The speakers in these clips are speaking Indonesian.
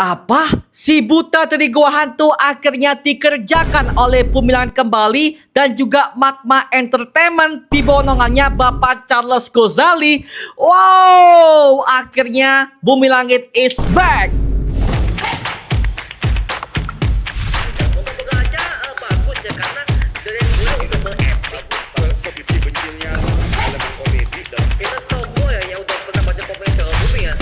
Apa? Si buta dari gua hantu akhirnya dikerjakan oleh Pemilangan Kembali dan juga Magma Entertainment di bawah naungannya Bapak Charles Ghazali. Wow, akhirnya Bumi Langit is back. Moga-moga aja bagus ya, karena dari yang dulu udah berepic. Sedikit bencinya elemen komedi dan Kita toko ya yang udah pernah baca pemain Jawa Bumi ya.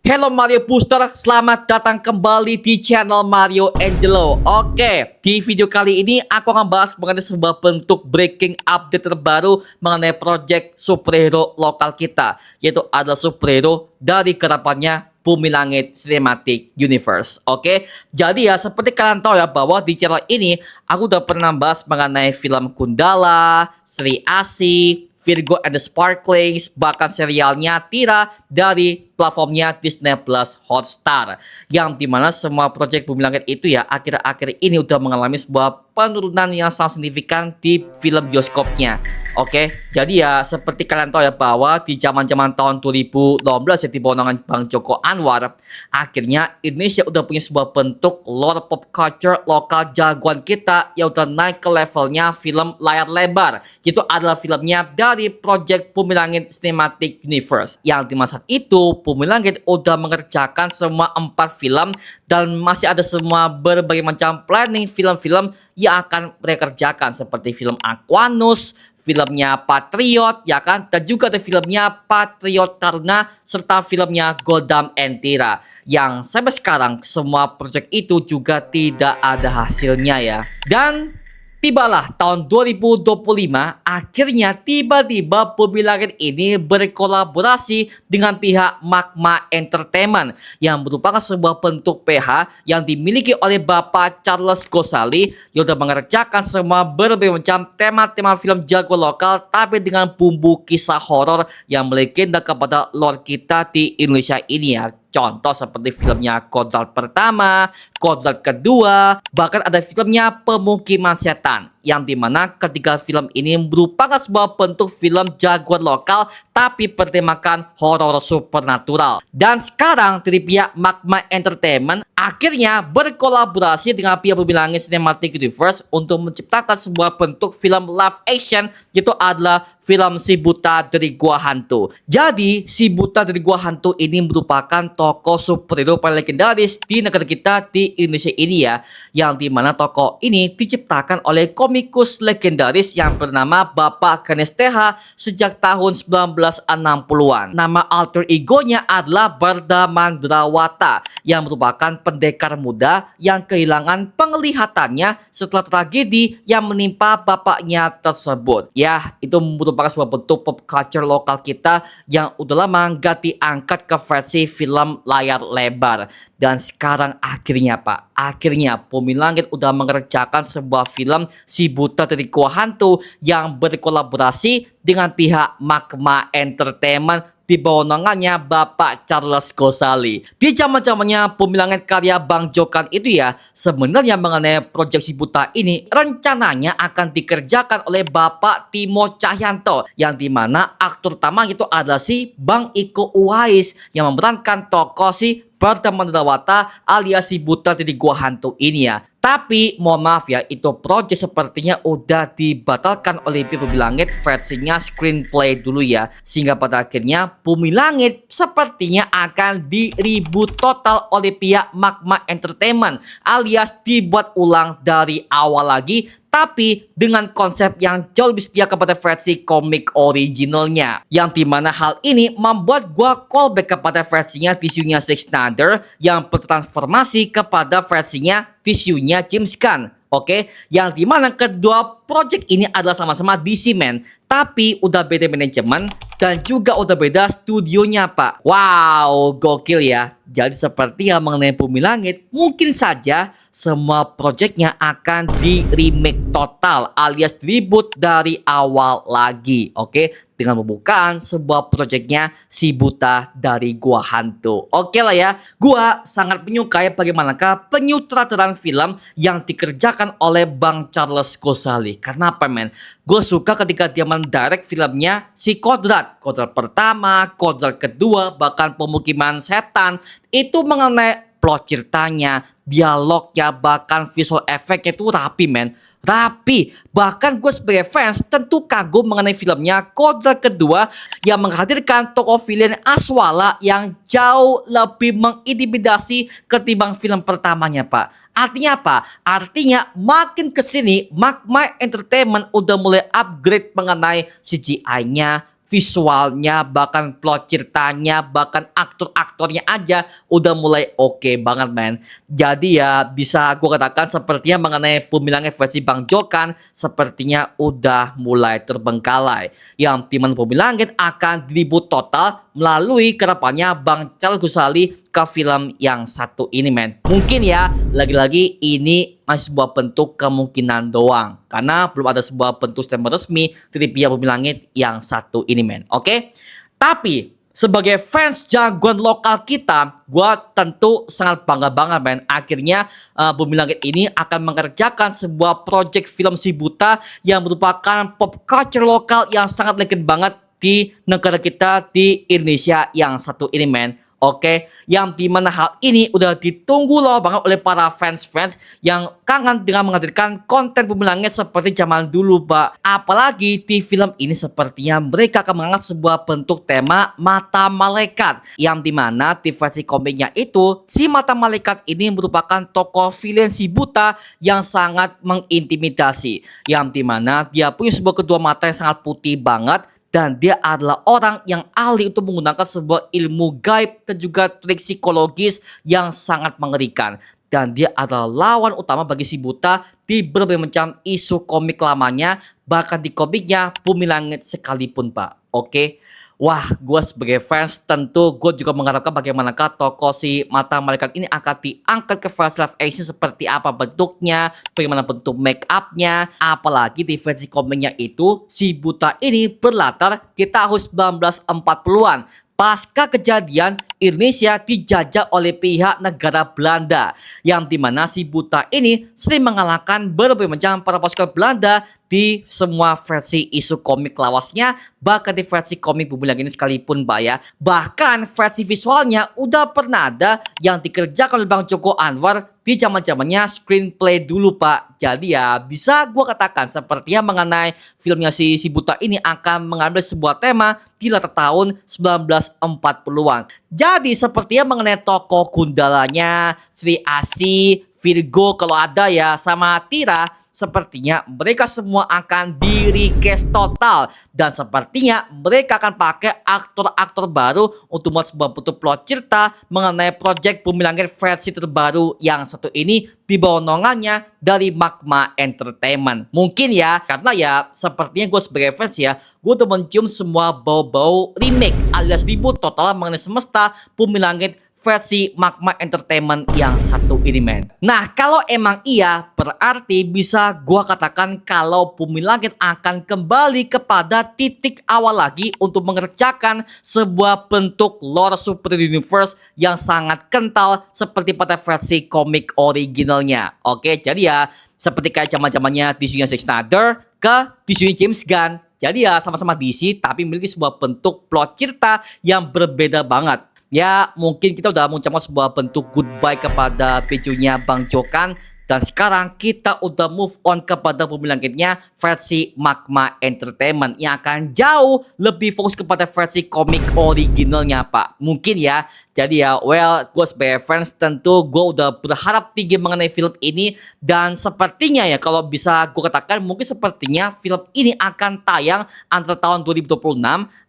Hello Mario Booster, selamat datang kembali di channel Mario Angelo. Oke, di video kali ini aku akan bahas mengenai sebuah bentuk breaking update terbaru mengenai project superhero lokal kita, yaitu adalah superhero dari kerapannya Bumi Langit Cinematic Universe. Oke, jadi ya seperti kalian tahu ya bahwa di channel ini aku udah pernah bahas mengenai film Gundala, Sri Asih, Virgo and the Sparklings, bahkan serialnya Tira dari platformnya Disney Plus Hotstar, yang dimana semua proyek Bumi Langit itu ya akhir-akhir ini udah mengalami sebuah penurunan yang sangat signifikan di film bioskopnya. Oke, jadi ya seperti kalian tahu ya bahwa di zaman-zaman tahun 2018 ya di bawah naungan Bang Joko Anwar, akhirnya Indonesia udah punya sebuah bentuk lore pop culture lokal jagoan kita yang udah naik ke levelnya film layar lebar, yaitu adalah filmnya dari project Bumi Langit Cinematic Universe, yang di masa itu Bumi Langit udah mengerjakan semua 4 film dan masih ada semua berbagai macam planning film-film yang akan mereka kerjakan, seperti film Aquanus, filmnya Patriot, ya kan, dan juga ada filmnya Patriot Taruna serta filmnya Goldam and Tira, yang sampai sekarang semua proyek itu juga tidak ada hasilnya ya. Dan tibalah tahun 2025, akhirnya tiba-tiba Bumi Langit ini berkolaborasi dengan pihak Magma Entertainment, yang merupakan sebuah bentuk PH yang dimiliki oleh Bapak Charles Ghazali, yang sudah mengerjakan semua berbagai macam tema-tema film jago lokal tapi dengan bumbu kisah horor yang melegenda kepada lore kita di Indonesia ini ya. Contoh seperti filmnya Kodrat Pertama, Kodrat Kedua, bahkan ada filmnya Pemukiman Setan, yang dimana ketiga film ini merupakan sebuah bentuk film jagoan lokal tapi bertemakan horor supernatural. Dan sekarang dari pihak Magma Entertainment akhirnya berkolaborasi dengan pihak Bumi Langit Cinematic Universe untuk menciptakan sebuah bentuk film live action, yaitu adalah film Si Buta dari Gua Hantu. Jadi Si Buta dari Gua Hantu ini merupakan tokoh superhero paling legendaris di negara kita di Indonesia ini ya, yang dimana tokoh ini diciptakan oleh komikus legendaris yang bernama Bapak Ganesh TH sejak tahun 1960-an. Nama alter egonya adalah Barda Mandrawata, yang merupakan pendekar muda yang kehilangan penglihatannya setelah tragedi yang menimpa bapaknya tersebut. Ya, itu merupakan sebuah bentuk pop culture lokal kita yang udah lama nggak diangkat ke versi film layar lebar. Dan sekarang akhirnya Pak, akhirnya Bumi Langit udah mengerjakan sebuah film Si Buta dari Gua Hantu yang berkolaborasi dengan pihak Magma Entertainment di bawah naungannya Bapak Charles Ghazali. Di zaman-zamannya Bumi Langit karya Bang Jokan itu ya, sebenarnya mengenai proyek Si Buta ini rencananya akan dikerjakan oleh Bapak Timo Cahyanto, yang dimana aktor utama itu adalah si Bang Iko Uwais yang memerankan tokoh si Barda Mandrawata alias Si Buta dari Gua Hantu ini ya. Tapi mohon maaf ya, itu proyek sepertinya udah dibatalkan oleh pihak Bumi Langit versinya screenplay dulu ya, sehingga pada akhirnya Bumi Langit sepertinya akan di-reboot total oleh pihak Magma Entertainment, alias dibuat ulang dari awal lagi, tapi dengan konsep yang jauh lebih setia kepada versi komik originalnya, yang dimana hal ini membuat gua callback kepada versinya tisunya Zack Snyder yang bertransformasi kepada versinya tisunya James Gunn. Oke, yang dimana kedua project ini adalah sama-sama DC Man, tapi udah beda manajemen dan juga udah beda studionya Pak. Wow, gokil ya. Jadi seperti yang mengenai Bumi Langit, mungkin saja semua proyeknya akan di remake total alias reboot dari awal lagi, oke? Dengan pembukaan sebuah proyeknya si buta dari Gua Hantu. Oke lah ya, gua sangat menyukai bagaimanakah penyutradaraan film yang dikerjakan oleh Bang Charles Ghazali. Karena apa men? Gue suka ketika dia mendirect filmnya si Kodrat pertama, Kodrat kedua, bahkan Pemukiman Setan. Itu mengenai plot ceritanya, dialognya, bahkan visual efeknya itu rapi men. Rapi. Bahkan gue sebagai fans tentu kagum mengenai filmnya Kodrat kedua yang menghadirkan tokoh villain Aswala yang jauh lebih mengintimidasi ketimbang film pertamanya pak. Artinya apa? Artinya makin kesini Magma Entertainment udah mulai upgrade mengenai CGI-nya, visualnya, bahkan plot ceritanya, bahkan aktor-aktornya aja udah mulai oke banget men. Jadi ya bisa gue katakan sepertinya mengenai Bumi Langit versi Bang Jokan sepertinya udah mulai terbengkalai. Yang timan Bumi Langit akan diribut total melalui kedepannya Bang Charles Ghazali ke film yang satu ini men. Mungkin ya lagi-lagi ini masih sebuah bentuk kemungkinan doang karena belum ada sebuah bentuk statement resmi dari pihak Bumi Langit yang satu ini men. Oke? Tapi sebagai fans jagoan lokal kita, gue tentu sangat bangga banget men. Akhirnya Bumi Langit ini akan mengerjakan sebuah project film si buta yang merupakan pop culture lokal yang sangat legend banget di negara kita di Indonesia yang satu ini men. Oke, yang dimana hal ini udah ditunggu loh banget oleh para fans-fans yang kangen dengan menghadirkan konten Bumi Langit seperti zaman dulu, Pak. Apalagi di film ini sepertinya mereka akan mengangkat sebuah bentuk tema Mata Malaikat, yang dimana di versi komiknya itu si Mata Malaikat ini merupakan tokoh villain si buta yang sangat mengintimidasi, yang dimana dia punya sebuah kedua mata yang sangat putih banget. Dan dia adalah orang yang ahli untuk menggunakan sebuah ilmu gaib dan juga trik psikologis yang sangat mengerikan. Dan dia adalah lawan utama bagi si buta di berbagai macam isu komik lamanya. Bahkan di komiknya Bumi Langit sekalipun pak. Oke. Wah, gue sebagai fans tentu gue juga mengharapkan bagaimanakah tokoh si Mata Malaikat ini akan diangkat ke versi live action seperti apa bentuknya, bagaimana bentuk make upnya. Apalagi di versi komiknya itu si buta ini berlatar di tahun 1940-an. Pasca kejadian Indonesia dijajah oleh pihak negara Belanda, yang dimana si buta ini sering mengalahkan berbagai macam para pasukan Belanda di semua versi isu komik lawasnya, bahkan di versi komik Bumi Langit ini sekalipun Pak ya. Bahkan versi visualnya udah pernah ada yang dikerjakan oleh Bang Joko Anwar di zaman-zamannya screenplay dulu Pak. Jadi ya bisa gua katakan sepertinya mengenai filmnya si buta ini akan mengambil sebuah tema di latar tahun 1940-an. Jadi sepertinya mengenai tokoh Gundalanya, Sri Asih, Virgo kalau ada ya, sama Tira, sepertinya mereka semua akan di recast total. Dan sepertinya mereka akan pakai aktor-aktor baru untuk membuat sebuah bentuk plot cerita mengenai project Bumi Langit versi terbaru yang satu ini di bawah naungannya dari Magma Entertainment. Mungkin ya, karena ya sepertinya gue sebagai fans ya, gue udah mencium semua bau-bau remake alias reboot total mengenai semesta Bumi Langit versi Magma Entertainment yang satu ini men. Nah kalau emang iya berarti bisa gua katakan kalau Bumi Langit akan kembali kepada titik awal lagi untuk mengerjakan sebuah bentuk lore super universe yang sangat kental seperti pada versi komik originalnya. Oke, jadi ya seperti kayak zaman-zamannya DC-nya Zack Snyder ke DC-nya James Gunn. Jadi ya sama-sama DC tapi memiliki sebuah bentuk plot cerita yang berbeda banget. Ya mungkin kita udah mengucapkan sebuah bentuk goodbye kepada pejunya Bang Jokan. Dan sekarang kita udah move on kepada Bumi Langitnya versi Magma Entertainment yang akan jauh lebih fokus kepada versi komik originalnya Pak. Mungkin ya. Jadi ya well gue sebagai fans tentu gue udah berharap tinggi mengenai film ini. Dan sepertinya ya kalau bisa gue katakan mungkin sepertinya film ini akan tayang antara tahun 2026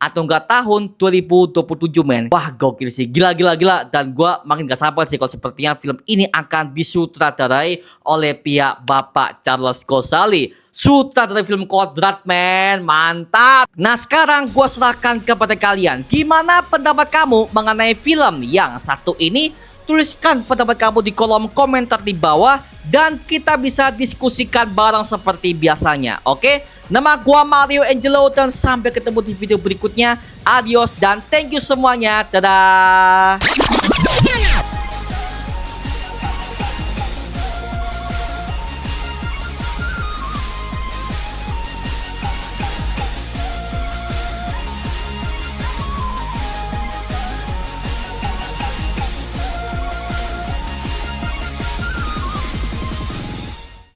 atau enggak tahun 2027 men. Wah gokil sih, gila. Dan gue makin gak sabar sih kalau sepertinya film ini akan disutradarai oleh pihak Bapak Charles Ghazali, sutradara film Kodrat, men. Mantap. Nah, sekarang gua serahkan kepada kalian. Gimana pendapat kamu mengenai film yang satu ini? Tuliskan pendapat kamu di kolom komentar di bawah dan kita bisa diskusikan bareng seperti biasanya. Oke? Nama gua Mario Angelo dan sampai ketemu di video berikutnya. Adios dan thank you semuanya. Dadah.